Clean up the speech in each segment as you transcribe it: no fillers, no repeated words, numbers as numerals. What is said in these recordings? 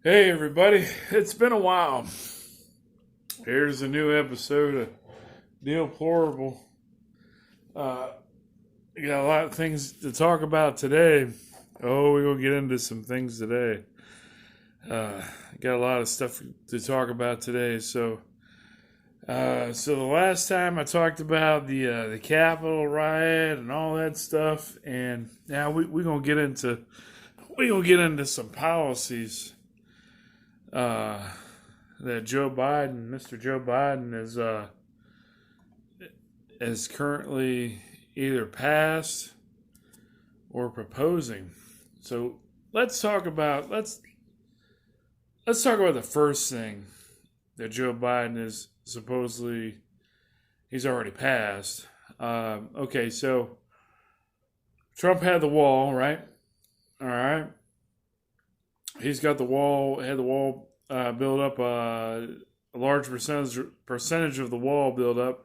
Hey everybody, it's been a while. Here's a new episode of Deal Plorable. Uh, we got a lot of things to talk about today. Oh, we're gonna get into some things today. Uh, got a lot of stuff to talk about today. So the last time I talked about the Capitol riot and all that stuff, and now we're gonna get into some policies. Uh, that Mr. Joe Biden, is currently either passed or proposing. So let's talk about the first thing that Joe Biden is supposedly he's already passed. Okay, so Trump had the wall, right? All right, he's got the wall. Had the wall build up. A large percentage of the wall build up.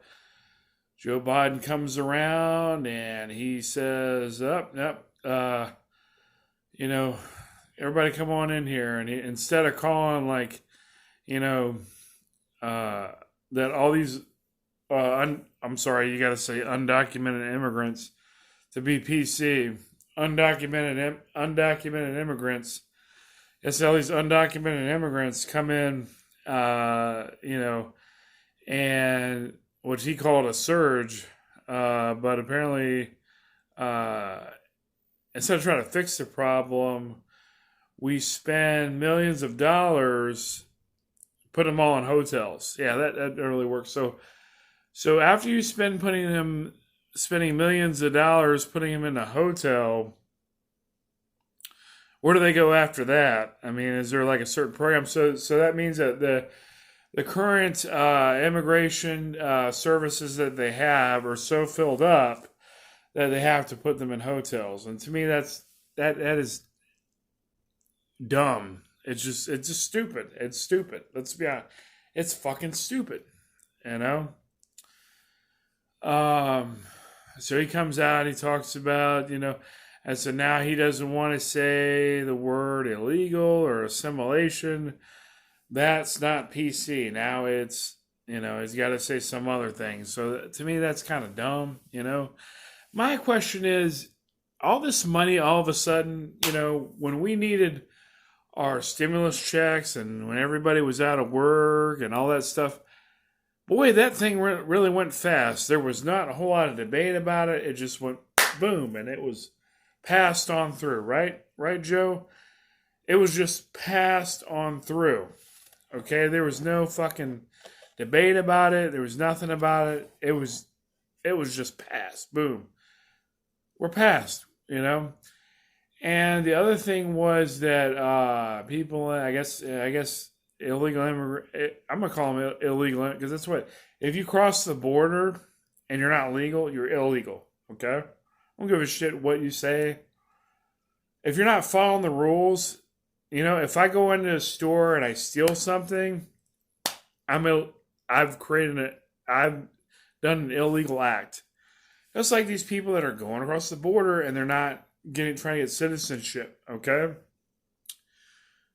Joe Biden comes around and he says, "Up, yep, you know, everybody come on in here." And instead of calling you know, uh, that all these, I'm sorry, you got to say undocumented immigrants to be PC, undocumented immigrants. It's all these undocumented immigrants come in, and what he called a surge, but apparently, uh, instead of trying to fix the problem, we spend millions of dollars, put them all in hotels. Yeah, that really works. So after you spending millions of dollars putting them in a hotel, where do they go after that? I mean, is there like a certain program? So that means that the current immigration services that they have are so filled up that they have to put them in hotels. And to me, that is dumb. It's just stupid. It's stupid. Let's be honest. It's fucking stupid. You know. Um. So he comes out. He talks about and so now he doesn't want to say the word illegal or assimilation. That's not PC. Now he's got to say some other things. So to me, that's kind of dumb. My question is, all this money all of a sudden, when we needed our stimulus checks and when everybody was out of work and all that stuff, boy, that thing really went fast. There was not a whole lot of debate about it. It just went boom, and it was passed on through, right? Right, Joe? It was just passed on through. Okay, there was no fucking debate about it. There was nothing about it. It was just passed. Boom. We're passed. And the other thing was that people, I guess illegal immigrant. I'm gonna call them illegal because that's what. If you cross the border and you're not legal, you're illegal. Okay, I don't give a shit what you say. If you're not following the rules, if I go into a store and I steal something, I'm Ill, I've created it. I've done an illegal act. Just like these people that are going across the border and they're not trying to get citizenship. Okay,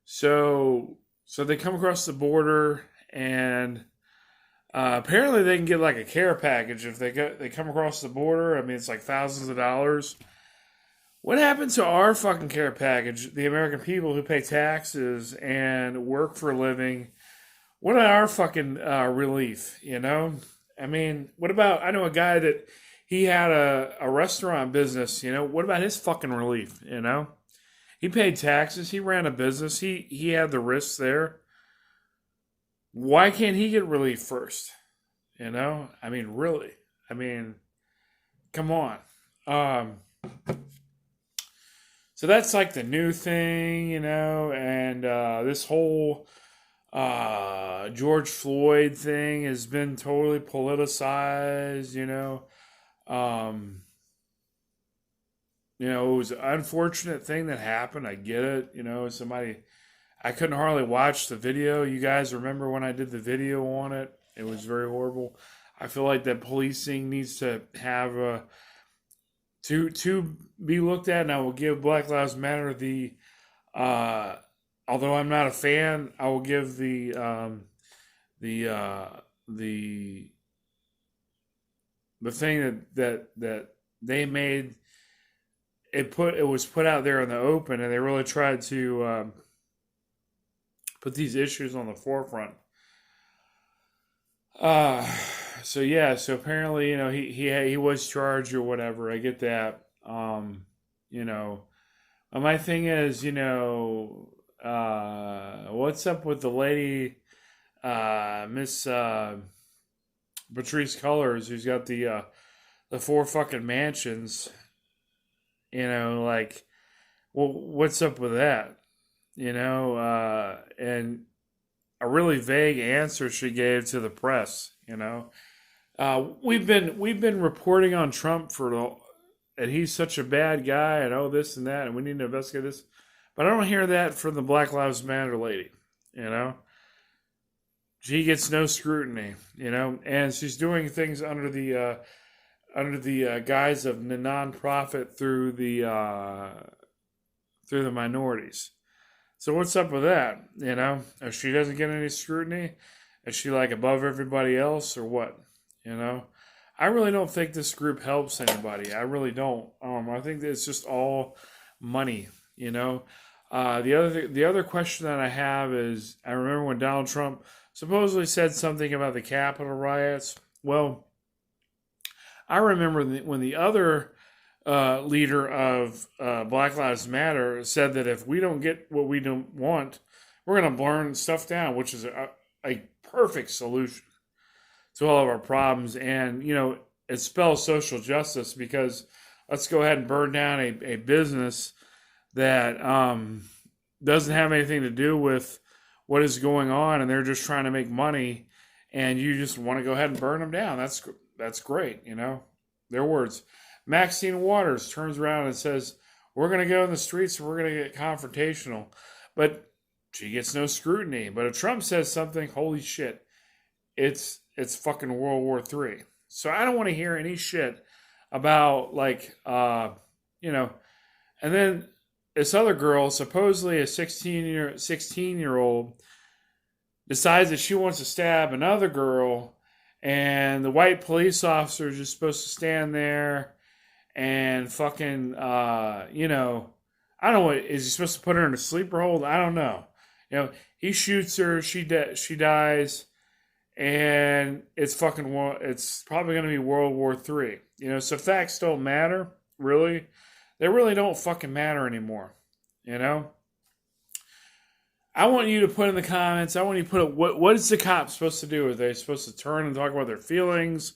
so they come across the border and apparently they can get like a care package if they come across the border. I mean, it's like thousands of dollars. What happened to our fucking care package? The American people who pay taxes and work for a living. What about our fucking relief? I mean, what about? I know a guy that he had a restaurant business. What about his fucking relief? He paid taxes. He ran a business. He had the risks there. Why can't he get relief first? I mean, really. I mean, come on. So that's like the new thing. And this whole George Floyd thing has been totally politicized. Um, it was an unfortunate thing that happened. I get it. I couldn't hardly watch the video. You guys remember when I did the video on it? It was very horrible. I feel like that policing needs to have to be looked at, and I will give Black Lives Matter the uh, although I'm not a fan, I will give the uh, the the thing that they made it was put out there in the open, and they really tried to put these issues on the forefront. Uh, so yeah, so apparently, he was charged or whatever. I get that. You know, my thing is, what's up with the lady, Miss Patrice Cullors, who's got the four fucking mansions? Like, well, what's up with that? And a really vague answer she gave to the press. We've been reporting on Trump and he's such a bad guy and this and that and we need to investigate this, but I don't hear that from the Black Lives Matter lady. You know, she gets no scrutiny. And she's doing things under the guise of the nonprofit through the minorities. So what's up with that? If she doesn't get any scrutiny, is she like above everybody else or what? I really don't think this group helps anybody. I really don't. I think that it's just all money. The other question that I have is, I remember when Donald Trump supposedly said something about the Capitol riots. Well, I remember when the other leader of Black Lives Matter said that if we don't get what we don't want, we're going to burn stuff down, which is a perfect solution to all of our problems. And, it spells social justice, because let's go ahead and burn down a business that doesn't have anything to do with what is going on, and they're just trying to make money, and you just want to go ahead and burn them down. That's great, Their words. Maxine Waters turns around and says, we're going to go in the streets and we're going to get confrontational. But she gets no scrutiny. But if Trump says something, holy shit, it's fucking World War III. So I don't want to hear any shit about, and then this other girl, supposedly a 16-year-old, decides that she wants to stab another girl, and the white police officer is just supposed to stand there and fucking, I don't know, what, is he supposed to put her in a sleeper hold? I don't know. He shoots her, she dies, and it's probably going to be World War III. So facts don't matter, really. They really don't fucking matter anymore, I want you to put in the comments, I want you to put what is the cop supposed to do? Are they supposed to turn and talk about their feelings?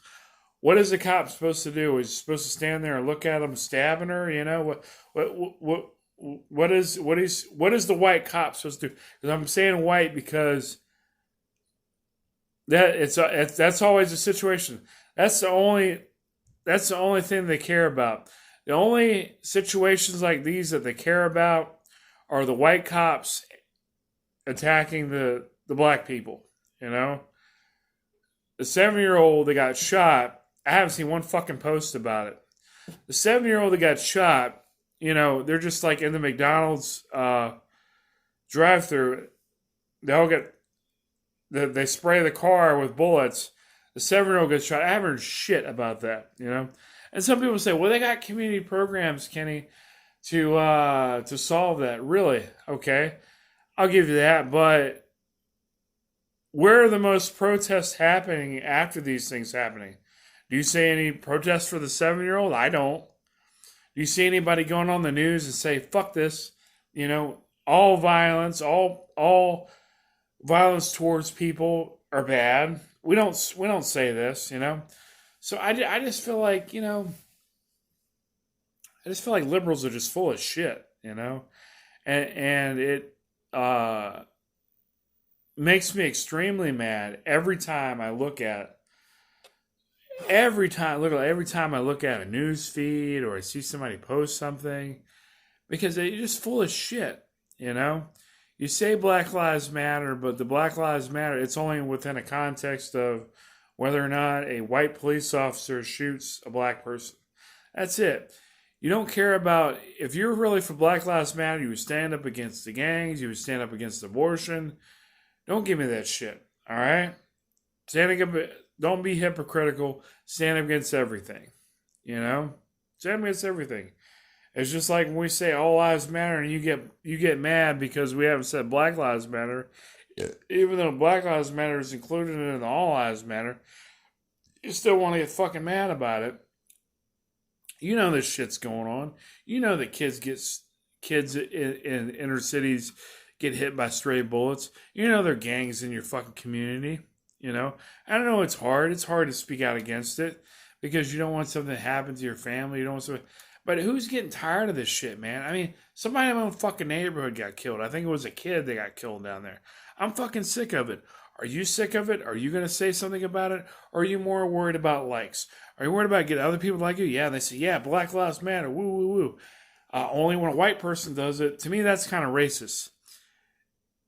What is the cop supposed to do? Is he supposed to stand there and look at him stabbing her? What is the white cop supposed to do? Because I'm saying white because that's always the situation. That's the only thing they care about. The only situations like these that they care about are the white cops attacking the black people. The 7-year-old that got shot, I haven't seen one fucking post about it. The 7-year-old that got shot, they're just like in the McDonald's drive-thru. They spray the car with bullets. The 7-year-old gets shot. I haven't heard shit about that. And some people say, well, they got community programs, Kenny, to solve that. Really? Okay, I'll give you that. But where are the most protests happening after these things happening? Do you see any protests for the 7-year-old? I don't. Do you see anybody going on the news and say, fuck this? All violence, all violence towards people are bad. We don't say this, So I just feel like, liberals are just full of shit, and it makes me extremely mad every time I look at a news feed or I see somebody post something, because they're just full of shit. You say Black Lives Matter, but the Black Lives Matter, it's only within a context of whether or not a white police officer shoots a black person. That's it. You don't care about, if you're really for Black Lives Matter, you would stand up against the gangs, you would stand up against abortion. Don't give me that shit. All right? Standing up, don't be hypocritical. Stand up against everything. You know? Stand up against everything. It's just like when we say all lives matter and you get mad because we haven't said Black Lives Matter. Even though Black Lives Matter is included in the All Lives Matter, you still want to get fucking mad about it. You know this shit's going on. You know that kids in inner cities get hit by stray bullets. You know there are gangs in your fucking community. You know, I don't know. It's hard. It's hard to speak out against it because you don't want something to happen to your family. You don't want something. But who's getting tired of this shit, man? I mean, somebody in my own fucking neighborhood got killed. I think it was a kid that got killed down there. I'm fucking sick of it. Are you sick of it? Are you going to say something about it? Or are you more worried about likes? Are you worried about getting other people like you? Yeah, they say, yeah, Black Lives Matter. Woo, woo, woo. Only when a white person does it. To me, that's kind of racist.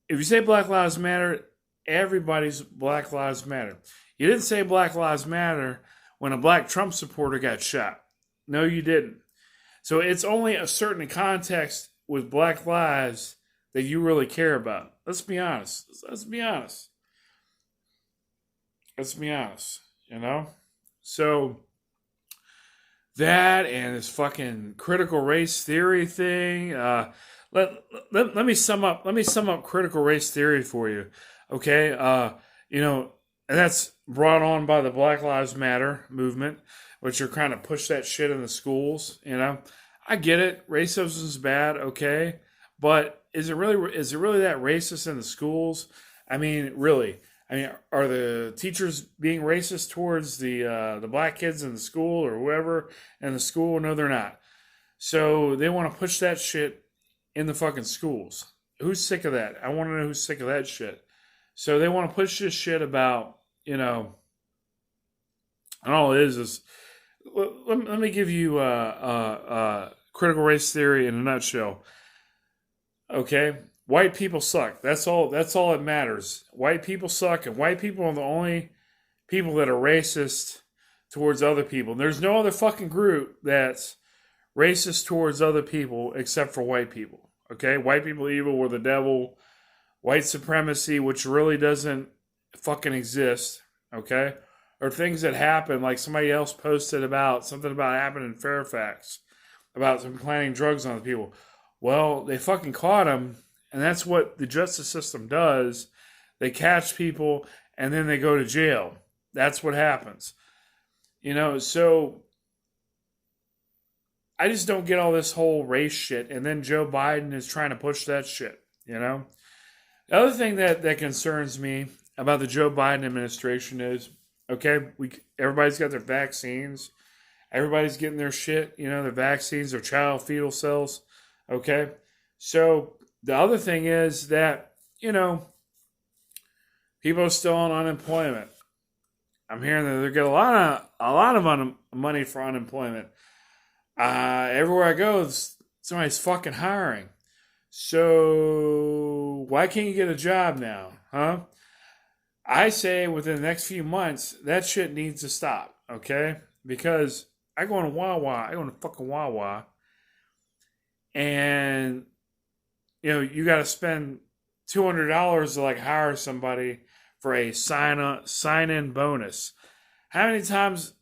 If you say Black Lives Matter, everybody's Black Lives Matter. You didn't say Black Lives Matter when a black Trump supporter got shot. No, you didn't. So it's only a certain context with Black lives that you really care about. Let's be honest. Let's be honest. Let's be honest. You know? So that and this fucking critical race theory thing. Let me sum up. Let me sum up critical race theory for you. Okay. You know, and that's brought on by the Black Lives Matter movement, which are kind of push that shit in the schools. You know, I get it. Racism is bad. Okay. But is it really that racist in the schools? I mean, really? I mean, are the teachers being racist towards the black kids in the school or whoever in the school? No, they're not. So they want to push that shit in the fucking schools. Who's sick of that? I want to know who's sick of that shit. So they want to push this shit about, you know, and all it is let me give you critical race theory in a nutshell. Okay, white people suck. That's all that matters. White people suck, and white people are the only people that are racist towards other people. There's no other fucking group that's racist towards other people except for white people. Okay, white people evil, we're the devil. White supremacy, which really doesn't fucking exist. Okay, or things that happen, like somebody else posted about something about happened in Fairfax about some planting drugs on the people. Well, they fucking caught him, and that's what the justice system does. They catch people, and then they go to jail. That's what happens. You know, so I just don't get all this whole race shit, and then Joe Biden is trying to push that shit, you know? The other thing that concerns me about the Joe Biden administration is, okay, everybody's got their vaccines. Everybody's getting their shit, you know, their vaccines, their child fetal cells. Okay, so the other thing is that, you know, people are still on unemployment. I'm hearing that they get a lot of money for unemployment. Everywhere I go, somebody's fucking hiring. So why can't you get a job now, huh? I say within the next few months that shit needs to stop. Okay, because I go to Wawa. I go to fucking Wawa. And, you know, you got to spend $200 to like hire somebody for a sign-in bonus. How many times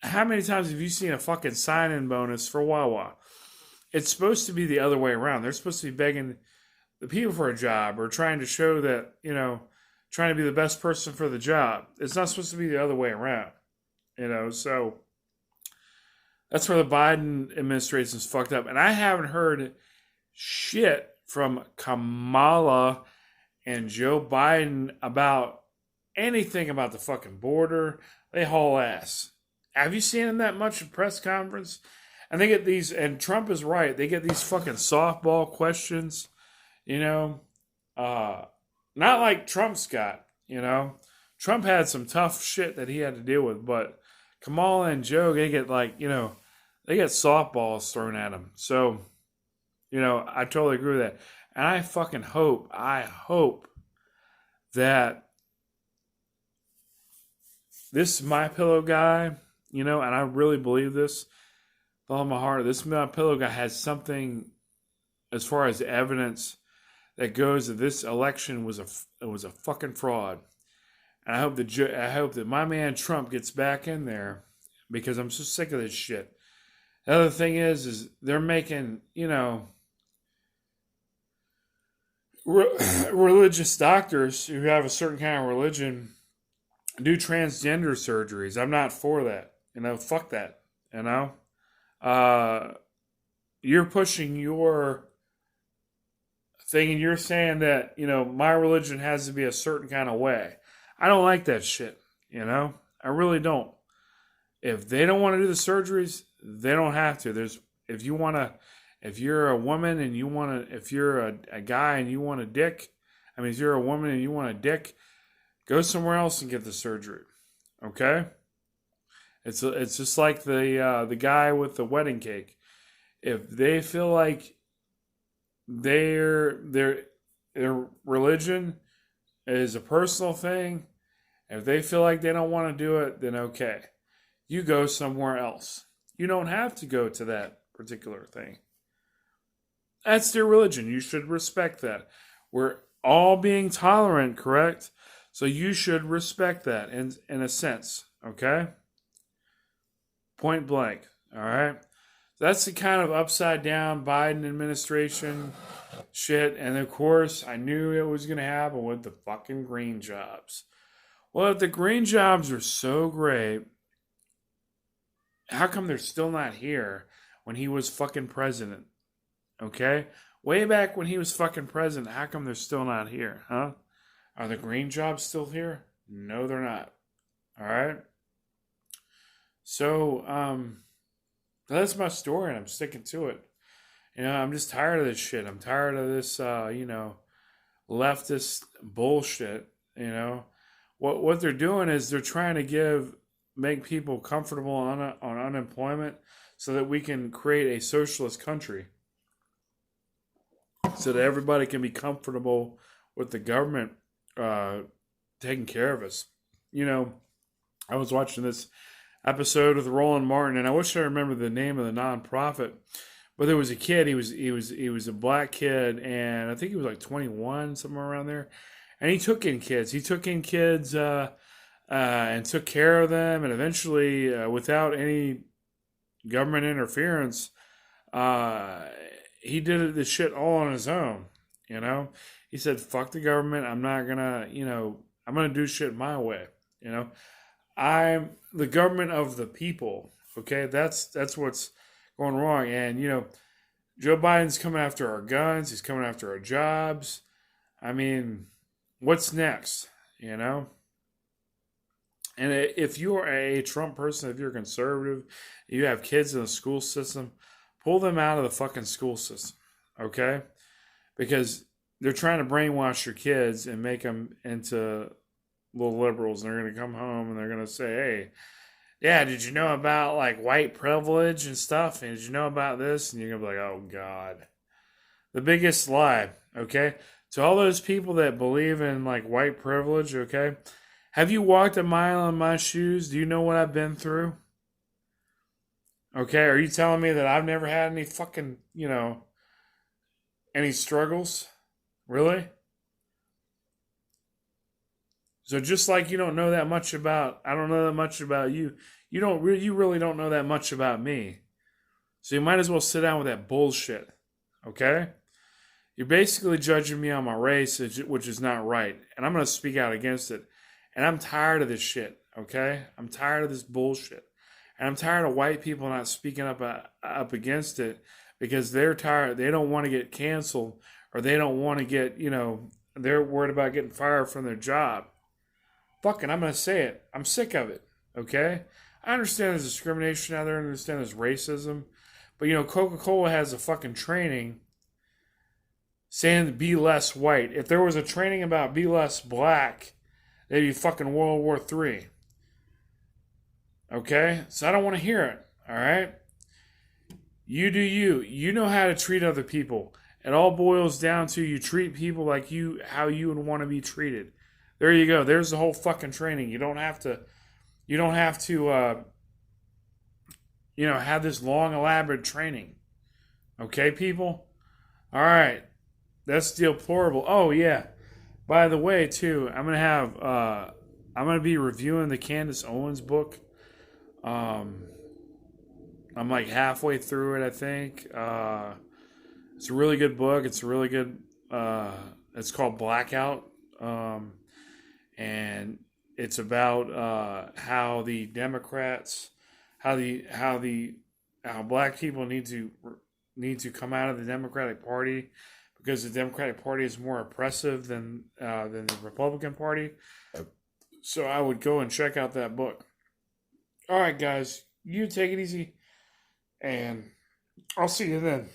have you seen a fucking sign-in bonus for Wawa? It's supposed to be the other way around. They're supposed to be begging the people for a job or trying to show that, you know, trying to be the best person for the job. It's not supposed to be the other way around, you know, so that's where the Biden administration is fucked up. And I haven't heard shit from Kamala and Joe Biden about anything about the fucking border. They haul ass. Have you seen them that much at press conference? And they get these, and Trump is right, they get these fucking softball questions, you know. Not like Trump's got, you know. Trump had some tough shit that he had to deal with, but Kamala and Joe, they get like, you know, they get softballs thrown at them. So, you know, I totally agree with that. And I fucking hope that this MyPillow guy, you know, and I really believe this, all my heart, this My Pillow guy has something as far as evidence that goes that this election was a fucking fraud. And I hope that my man Trump gets back in there because I'm so sick of this shit. The other thing is they're making, religious doctors who have a certain kind of religion do transgender surgeries. I'm not for that. Fuck that. You're pushing your thing and you're saying that, my religion has to be a certain kind of way. I don't like that shit, I really don't. If they don't want to do the surgeries, they don't have to. If you're a woman and if you're a guy and you want a dick, if you're a woman and you want a dick, go somewhere else and get the surgery. Okay? It's just like the guy with the wedding cake. If they feel like their religion is a personal thing, if they feel like they don't want to do it, then okay. You go somewhere else. You don't have to go to that particular thing. That's their religion. You should respect that. We're all being tolerant, correct? So you should respect that in a sense, okay? Point blank, all right? That's the kind of upside down Biden administration shit. And of course, I knew it was going to happen with the fucking green jobs. Well, if the green jobs are so great, how come they're still not here when he was fucking president? Okay? Way back when he was fucking president, how come they're still not here, huh? Are the green jobs still here? No, they're not. All right? So, that's my story, and I'm sticking to it. I'm just tired of this shit. I'm tired of this, leftist bullshit, What they're doing is they're trying to make people comfortable on unemployment so that we can create a socialist country. So that everybody can be comfortable with the government taking care of us. I was watching this episode with Roland Martin, and I wish I remember the name of the nonprofit. But there was a kid. He was a black kid, and I think he was like 21, somewhere around there. And he took in kids. And took care of them, and eventually, without any government interference, he did this shit all on his own. He said, "Fuck the government. I'm not gonna, I'm gonna do shit my way." I'm the government of the people. Okay, that's what's going wrong. And Joe Biden's coming after our guns. He's coming after our jobs. What's next? And if you're a Trump person, if you're a conservative, you have kids in the school system, pull them out of the fucking school system, okay? Because they're trying to brainwash your kids and make them into little liberals, and they're going to come home and they're going to say, hey, yeah, did you know about like white privilege and stuff? And did you know about this? And you're going to be like, oh, God. The biggest lie, okay? To all those people that believe in like white privilege, okay? Have you walked a mile in my shoes? Do you know what I've been through? Okay, are you telling me that I've never had any fucking, any struggles? Really? So just like you don't know that much about, I don't know that much about you. You really don't know that much about me. So you might as well sit down with that bullshit. Okay? You're basically judging me on my race, which is not right. And I'm going to speak out against it. And I'm tired of this shit, okay? I'm tired of this bullshit. And I'm tired of white people not speaking up against it because they're tired. They don't want to get canceled or they don't want to get, they're worried about getting fired from their job. Fucking, I'm going to say it. I'm sick of it, okay? I understand there's discrimination out there. I understand there's racism. But, Coca-Cola has a fucking training saying to be less white. If there was a training about be less black, they'd be fucking World War III. Okay? So I don't want to hear it. All right? You do you. You know how to treat other people. It all boils down to you treat people like how you would want to be treated. There you go. There's the whole fucking training. You don't have to have this long, elaborate training. Okay, people? All right. That's deplorable. Oh, yeah. By the way, too, I'm gonna be reviewing the Candace Owens book. Um, I'm like halfway through it, I think. It's a really good book. It's a really good. It's called Blackout, and it's about how the Democrats, how black people need to come out of the Democratic Party because the Democratic Party is more oppressive than the Republican Party. So I would go and check out that book. All right, guys, you take it easy, and I'll see you then.